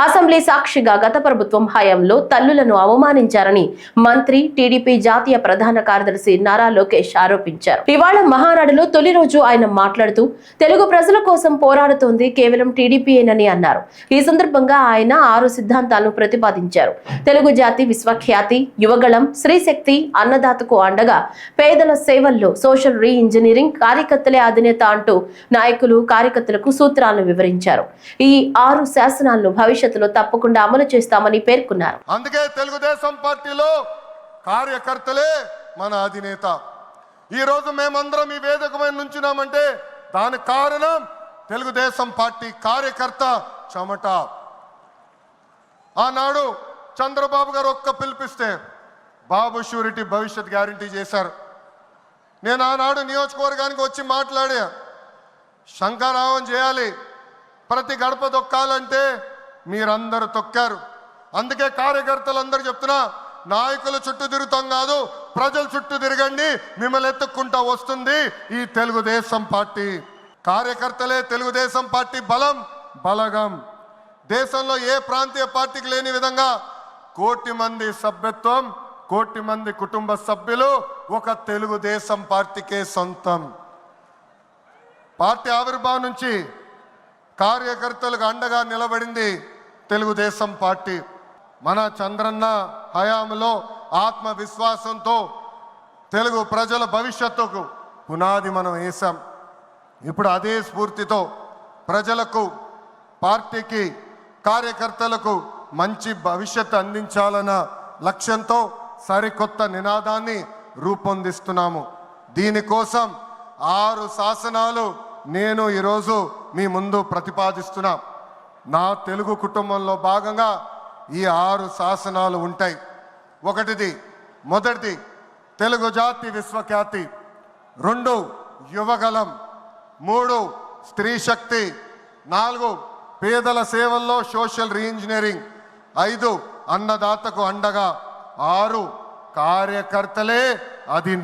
Assembly సాక్షిగా గత ప్రభుత్వం హయాంలో తల్లులను అవమానించారని మంత్రి టీడీపీ జాతీయ ప్రధాన కార్యదర్శి నారా లోకేష్ ఆరోపించారు. ఇవాళ మహానాడులో తొలి రోజు ఆయన మాట్లాడుతూ తెలుగు ప్రజల కోసం పోరాడుతోంది కేవలం టీడీపీయేనని అన్నారు. ఈ సందర్భంగా ఆయన 6 సిద్ధాంతాలను ప్రతిపాదించారు. తెలుగు జాతి విశ్వఖ్యాతి, యువగళం, స్త్రీశక్తి, అన్నదాతకు అండగా, పేదల సేవల్లో సోషల్ రీ ఇంజనీరింగ్, కార్యకర్తలే అధినేత అంటూ నాయకులు కార్యకర్తలకు సూత్రాలను వివరించారు. ఈ 6 శాసనాలను భవిష్యత్తులో తప్పకుండా అమలు చేస్తామని పేర్కొన్నారు. అందుకే తెలుగుదేశం పార్టీలో కార్యకర్తలే మన అధినేత. ఈ రోజు మేమందరం ఈ వేదిక మీద నుంచున్నామంటే దానికి కారణం తెలుగుదేశం పార్టీ కార్యకర్త చెమట. ఆనాడు చంద్రబాబు గారు ఒక్క పిలిపిస్తే బాబు షూరిటీ భవిష్యత్ గ్యారంటీ చేశారు. నేను ఆనాడు నియోజకవర్గానికి వచ్చి మాట్లాడా, శంఖారావం చేయాలి, ప్రతి గడప తొక్కాలంటే మీరందరూ తొక్కారు. అందుకే కార్యకర్తలందరూ చెప్తున్నా, నాయకుల చుట్టూ తిరుగుతాం కాదు, ప్రజల చుట్టూ తిరగండి, మిమ్మల్ని ఎత్తుక్కుంటా వస్తుంది ఈ తెలుగుదేశం పార్టీ. కార్యకర్తలే తెలుగుదేశం పార్టీ బలం, బలగం. దేశంలో ఏ ప్రాంతీయ పార్టీకి లేని విధంగా 1 కోటి మంది సభ్యత్వం, 1 కోటి మంది కుటుంబ సభ్యులు ఒక తెలుగుదేశం పార్టీకే సొంతం. పార్టీ ఆవిర్భావం నుంచి కార్యకర్తలకు అండగా నిలబడింది తెలుగుదేశం పార్టీ. మన చంద్రన్న హయాంలో ఆత్మవిశ్వాసంతో తెలుగు ప్రజల భవిష్యత్తుకు పునాది మనం వేశాం. ఇప్పుడు అదే స్ఫూర్తితో ప్రజలకు, పార్టీకి, కార్యకర్తలకు మంచి భవిష్యత్తు అందించాలన్న లక్ష్యంతో సరికొత్త నినాదాన్ని రూపొందిస్తున్నాము. దీనికోసం 6 శాసనాలు నేను ఈరోజు మీ ముందు ప్రతిపాదిస్తున్నా. నా తెలుగు కుటుంబంలో భాగంగా ఈ 6 శాసనాలు ఉంటాయి. మొదటిది తెలుగు జాతి విశ్వఖ్యాతి, 2 యువగలం, 3 స్త్రీ శక్తి, 4 పేదల సేవల్లో సోషల్ రీఇంజనీరింగ్, 5 అన్నదాతకు అండగా, 6 కార్యకర్తలే అధినేత.